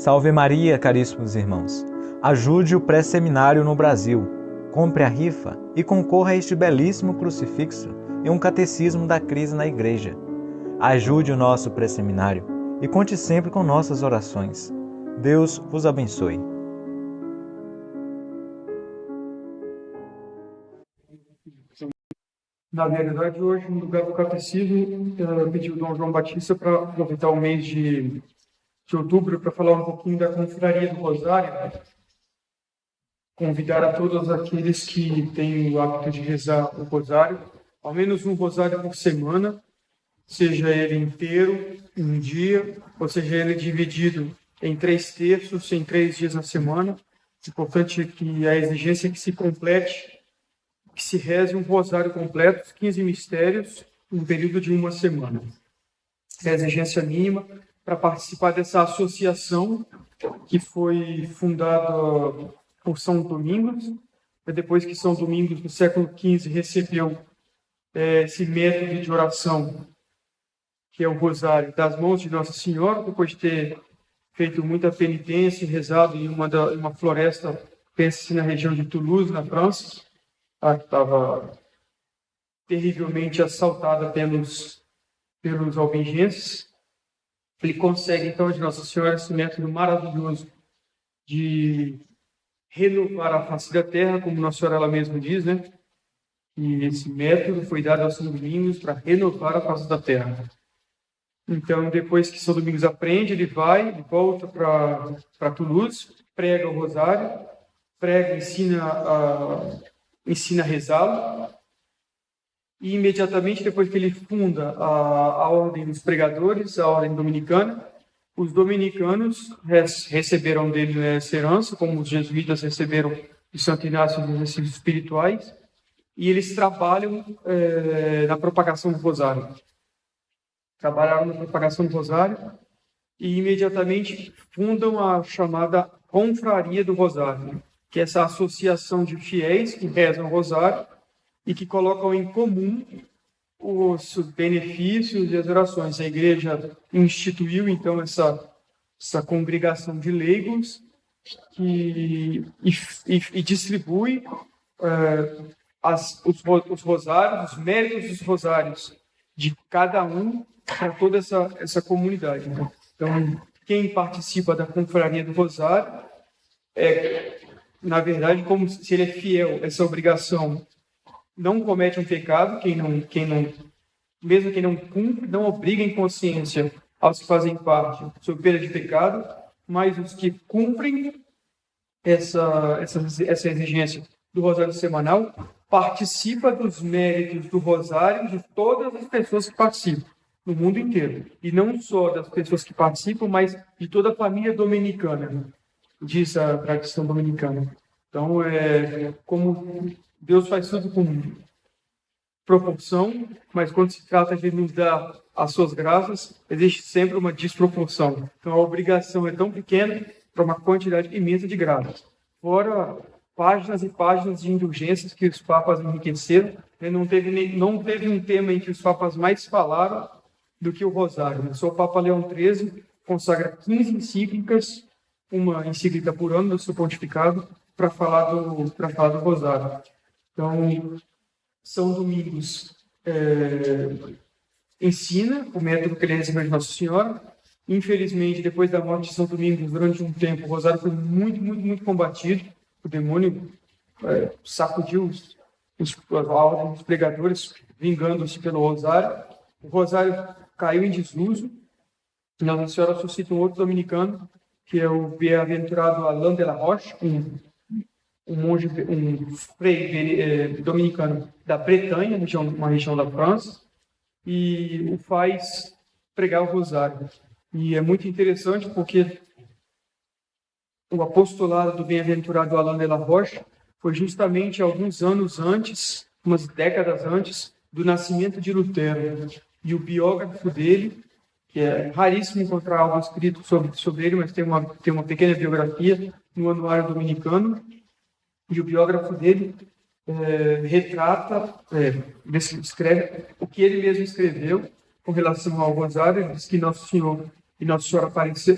Salve Maria, caríssimos irmãos! Ajude o pré-seminário no Brasil. Compre a rifa e concorra a este belíssimo crucifixo e um catecismo da crise na igreja. Ajude o nosso pré-seminário e conte sempre com nossas orações. Deus vos abençoe. Na verdade, hoje, no lugar do catecismo, eu pedi o Dom João Batista para aproveitar o mês de outubro para falar um pouquinho da Confraria do Rosário. Convidar a todos aqueles que têm o hábito de rezar o Rosário, ao menos um Rosário por semana, seja ele inteiro, em um dia, ou seja ele dividido em 3 terços, em 3 dias na semana. É importante que a exigência é que se complete, que se reze um rosário completo, os 15 mistérios, no período de uma semana. É a exigência mínima para participar dessa associação que foi fundada por São Domingos. Depois que São Domingos, no século XV, recebeu esse método de oração, que é o rosário, das mãos de Nossa Senhora, depois de ter feito muita penitência, rezado em uma floresta, pensa-se na região de Toulouse, na França, que estava terrivelmente assaltada pelos albigenses. Ele consegue, então, de Nossa Senhora, esse método maravilhoso de renovar a face da terra, como Nossa Senhora ela mesma diz, né? E esse método foi dado aos São Domingos para renovar a face da terra. Então, depois que São Domingos aprende, ele volta para Toulouse, prega o rosário, ensina a rezá-lo, e imediatamente depois que ele funda a Ordem dos Pregadores, a Ordem Dominicana, os dominicanos receberam dele essa herança, como os jesuítas receberam de Santo Inácio dos exercícios espirituais, e eles trabalham na propagação do rosário. Trabalharam na propagação do rosário e imediatamente fundam a chamada Confraria do Rosário, que é essa associação de fiéis que rezam o rosário e que colocam em comum os benefícios e as orações. A igreja instituiu, então, essa congregação de leigos e distribui os rosários, os méritos dos rosários de cada um para toda essa comunidade. Então, quem participa da Confraria do Rosário na verdade, como se ele é fiel a essa obrigação, não comete um pecado, mesmo quem não cumpre, não obriga em consciência aos que fazem parte sob pena de pecado, mas os que cumprem essa exigência do rosário semanal participa dos méritos do rosário de todas as pessoas que participam, no mundo inteiro. E não só das pessoas que participam, mas de toda a família dominicana, diz a tradição dominicana. Então, como Deus faz tudo com proporção, mas quando se trata de nos dar as suas graças, existe sempre uma desproporção. Então, a obrigação é tão pequena para uma quantidade imensa de graças. Fora páginas e páginas de indulgências que os papas enriqueceram, não teve um tema em que os papas mais falaram do que o rosário. Só o Papa Leão XIII consagra 15 encíclicas, uma encíclica por ano do seu pontificado, para falar do rosário. Então, São Domingos ensina o método que ele recebeu de Nossa Senhora. Infelizmente, depois da morte de São Domingos, durante um tempo, o rosário foi muito, muito, muito combatido. O demônio sacudiu a ordem dos pregadores, vingando-se pelo rosário. O rosário caiu em desuso. Nossa Senhora suscita um outro dominicano, que é o bem-aventurado Alain de la Roche, um frei dominicano da Bretanha, uma região da França, e o faz pregar o rosário. E é muito interessante porque o apostolado do bem-aventurado Alain de la Roche foi justamente alguns anos antes, umas décadas antes, do nascimento de Lutero. E o biógrafo dele, que é raríssimo encontrar algo escrito sobre ele, mas tem uma pequena biografia no Anuário Dominicano, e o biógrafo dele escreve o que ele mesmo escreveu com relação ao rosário. Ele diz que Nosso Senhor E Nossa Senhora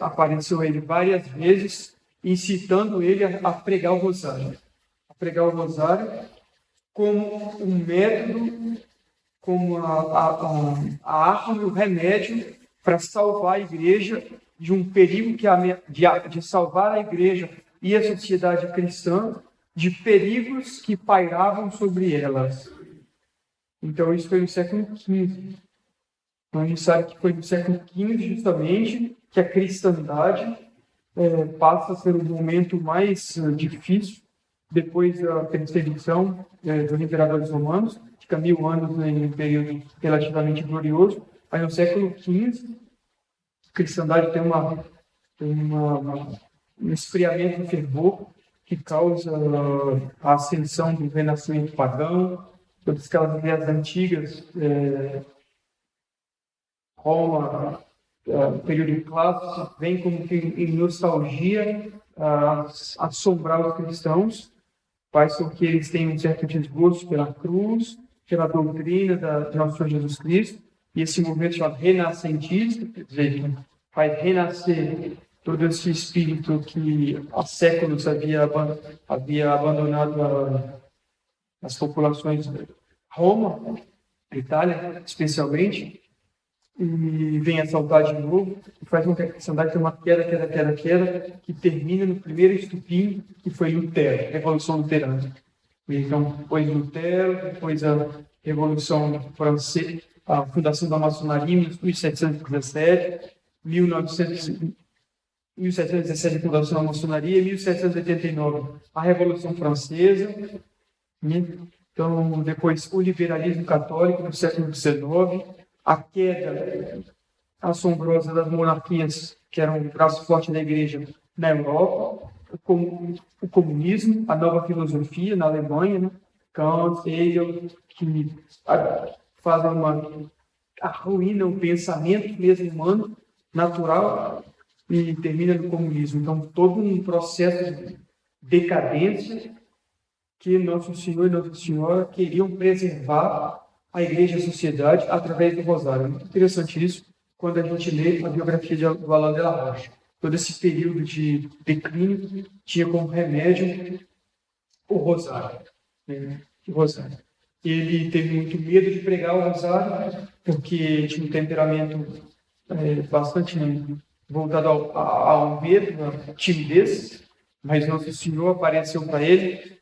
apareceu a ele várias vezes, incitando ele a pregar o rosário. A pregar o rosário como um método, como a arma, o remédio para salvar a igreja de um perigo de salvar a igreja e a sociedade cristã de perigos que pairavam sobre elas. Então, isso foi no século XV. Então, a gente sabe que foi no século XV, justamente, que a cristandade passa a ser o momento mais difícil, depois da perseguição dos imperadores romanos, fica 1000 anos em um período relativamente glorioso. Aí, no século XV, a cristandade tem um esfriamento de fervor que causa a ascensão do renascimento pagão, todas aquelas ideias antigas, Roma, período clássico, vem como que em nostalgia assombrar os cristãos, faz com que eles tenham um certo desgosto pela cruz, pela doutrina de nosso Senhor Jesus Cristo, e esse movimento chamado renascentista, quer dizer, faz renascer todo esse espírito que há séculos havia abandonado as populações de Roma, Itália, especialmente, e vem a saudade de novo, e faz com que a cristandade tenha uma queda, que termina no primeiro estupim, que foi Lutero, a Revolução Luterana. Então, depois Lutero, depois a Revolução Francesa, a fundação da maçonaria em 1717, 1717 a fundação da maçonaria, 1789 a Revolução Francesa, então depois o liberalismo católico no século XIX, a queda assombrosa das monarquias, que eram um braço forte da igreja na Europa, o comunismo, a nova filosofia na Alemanha, né? Kant, Hegel, que fazem arruinam o pensamento mesmo humano, natural, e termina no comunismo. Então, todo um processo de decadência que Nosso Senhor e Nossa Senhora queriam preservar a igreja e a sociedade através do rosário. É muito interessante isso quando a gente lê a biografia do Alain de la Roche. Todo esse período de declínio tinha como remédio o rosário. O rosário. Ele teve muito medo de pregar o rosário, porque tinha um temperamento bastante voltado ao medo, à timidez, mas Nosso Senhor apareceu para ele.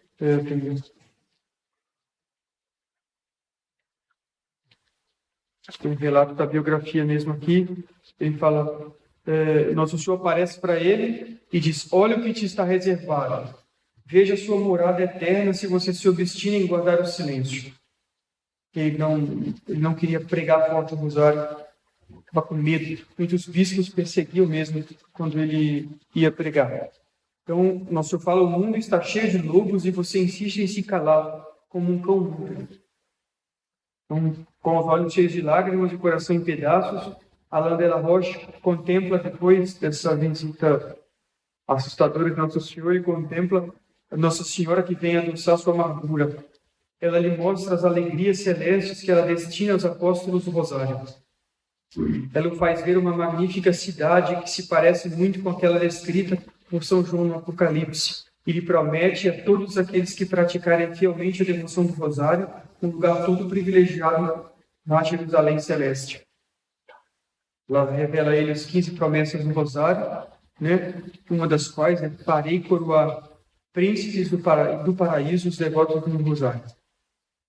Tem um relato da biografia mesmo aqui. Ele fala: Nosso Senhor aparece para ele e diz: olha o que te está reservado. Veja a sua morada eterna se você se obstina em guardar o silêncio. Ele não queria pregar forte o rosário, estava com medo. Muitos bispos perseguiam mesmo quando ele ia pregar. Então, Nosso Senhor fala: o mundo está cheio de lobos e você insiste em se calar como um cão mudo. Então, com os olhos cheios de lágrimas e o coração em pedaços, Alain de la Roche contempla, depois dessa visita assustadora de Nosso Senhor, e contempla Nossa Senhora que vem adoçar sua amargura. Ela lhe mostra as alegrias celestes que ela destina aos apóstolos do Rosário. Ela o faz ver uma magnífica cidade que se parece muito com aquela descrita por São João no Apocalipse, e lhe promete a todos aqueles que praticarem fielmente a devoção do Rosário um lugar todo privilegiado na Jerusalém Celeste. Ela revela a ele as 15 promessas do Rosário, uma das quais é: farei coroar príncipes do paraíso os devotos do Rosário.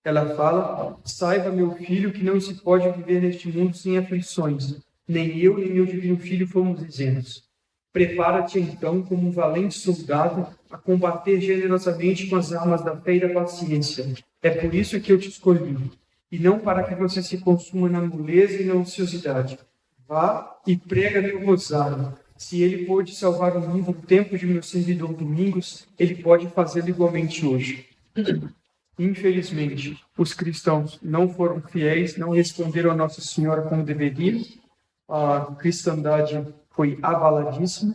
Ela fala: saiba, meu filho, que não se pode viver neste mundo sem aflições. Nem eu, nem meu divino filho fomos isentos. Prepara-te, então, como um valente soldado a combater generosamente com as armas da fé e da paciência. É por isso que eu te escolhi, e não para que você se consuma na moleza e na ociosidade. Vá e prega meu rosário. Se ele pôde salvar o mundo no tempo de meu servidor Domingos, ele pode fazê-lo igualmente hoje. Infelizmente, os cristãos não foram fiéis, não responderam a Nossa Senhora como deveriam. A cristandade foi abaladíssima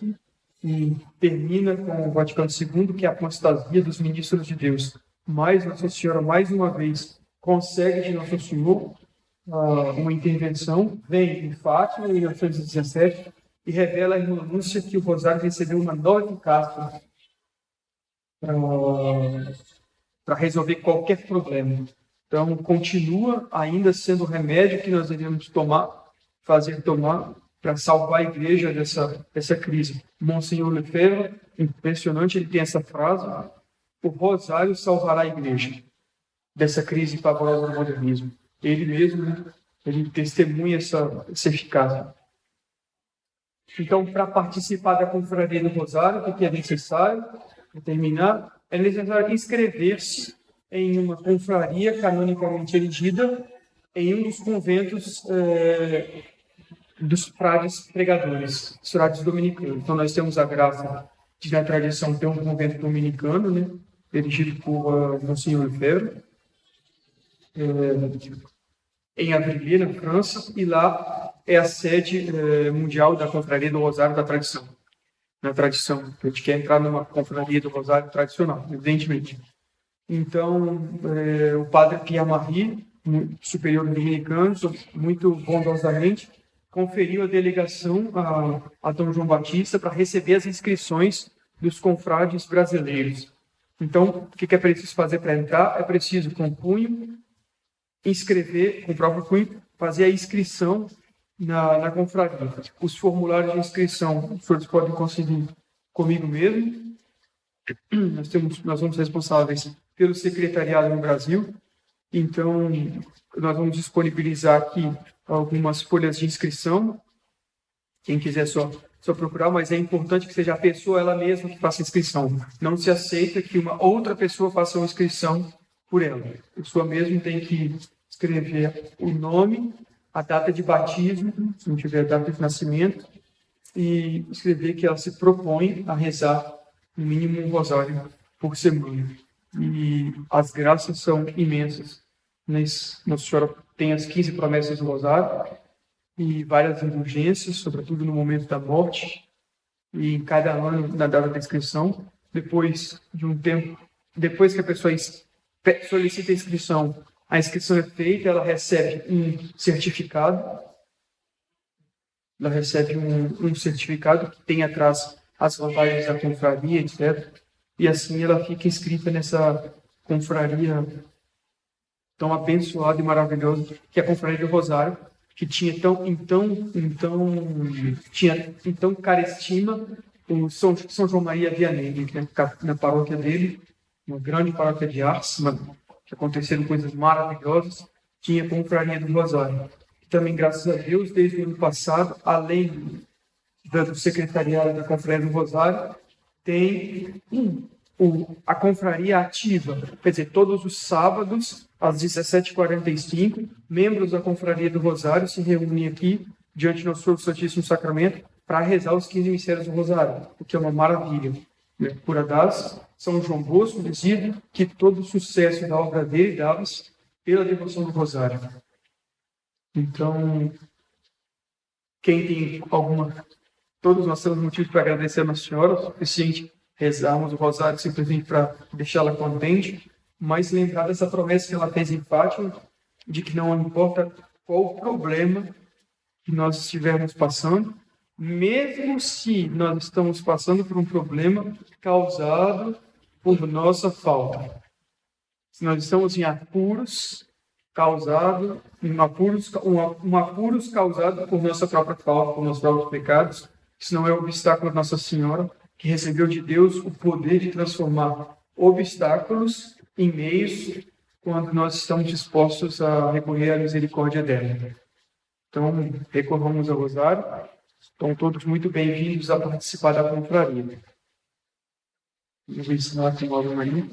e termina com o Vaticano II, que é a apostasia dos ministros de Deus. Mas Nossa Senhora, mais uma vez, consegue de Nosso Senhor uma intervenção. Vem em Fátima, em 1917, e revela a irmã Lúcia que o rosário recebeu uma nova eficácia para resolver qualquer problema. Então, continua ainda sendo o remédio que nós devemos fazer tomar para salvar a igreja dessa crise. Monsenhor Lefebvre, impressionante, ele tem essa frase: o rosário salvará a igreja dessa crise pavorosa do modernismo. Ele mesmo, ele testemunha essa eficácia. Então, para participar da confraria do rosário, o que é necessário? Para terminar, é necessário inscrever-se em uma confraria canonicamente elegida em um dos conventos dos frades pregadores, dos frades dominicanos. Então, nós temos a graça de, na tradição, ter um convento dominicano, né, dirigido por Monsenhor Lefebvre, em Avrillé, na França, e lá é a sede mundial da confraria do Rosário da Tradição. Na tradição, a gente quer entrar numa confraria do Rosário tradicional, evidentemente. Então, o padre Pierre Marie, superior dominicano, muito bondosamente, conferiu a delegação a Dom João Batista para receber as inscrições dos confrades brasileiros. Então, o que é preciso fazer para entrar? É preciso, com punho, inscrever, com o próprio punho, fazer a inscrição na confraria. Os formulários de inscrição, os senhores podem conseguir comigo mesmo. Nós somos responsáveis pelo secretariado no Brasil. Então, nós vamos disponibilizar aqui algumas folhas de inscrição. Quem quiser só procurar, mas é importante que seja a pessoa ela mesma que faça a inscrição. Não se aceita que uma outra pessoa faça uma inscrição por ela. A pessoa mesmo tem que escrever o nome, a data de batismo, se não tiver data de nascimento, e escrever que ela se propõe a rezar no mínimo um rosário por semana. E as graças são imensas. Nossa Senhora tem as 15 promessas do rosário e várias indulgências, sobretudo no momento da morte, e em cada ano na data da inscrição. Depois de um tempo, depois que a pessoa solicita a inscrição é feita, ela recebe um certificado. Ela recebe um certificado que tem atrás as vantagens da confraria, etc. E assim ela fica inscrita nessa confraria tão abençoada e maravilhosa que é a confraria do Rosário, que tinha tão carestima o São João Maria Vianney, né, na paróquia dele, uma grande paróquia de Ars, que aconteceram coisas maravilhosas, tinha a confraria do Rosário. E também, graças a Deus, desde o ano passado, além do secretariado da confraria do Rosário, tem a confraria ativa, quer dizer, todos os sábados, às 17h45, membros da confraria do Rosário se reúnem aqui, diante do nosso Santíssimo Sacramento, para rezar os 15 mistérios do Rosário, o que é uma maravilha. Por das São João Bosco dizia que todo o sucesso da obra dele dava-se pela devoção do Rosário. Então, quem tem todos nós temos motivos para agradecer a Nossa Senhora, o suficiente rezarmos o Rosário simplesmente para deixá-la contente, mas lembrar dessa promessa que ela fez em Fátima, de que não importa qual o problema que nós estivermos passando, mesmo se nós estamos passando por um problema causado por nossa falta. Se nós estamos em apuros causado por nossa própria falta, por nossos próprios pecados, isso não é obstáculo de Nossa Senhora, que recebeu de Deus o poder de transformar obstáculos em meios quando nós estamos dispostos a recorrer à misericórdia dela. Então, recorramos ao Rosário. Estão todos muito bem-vindos a participar da confraria. Eu vou ensinar aqui uma Ave Maria.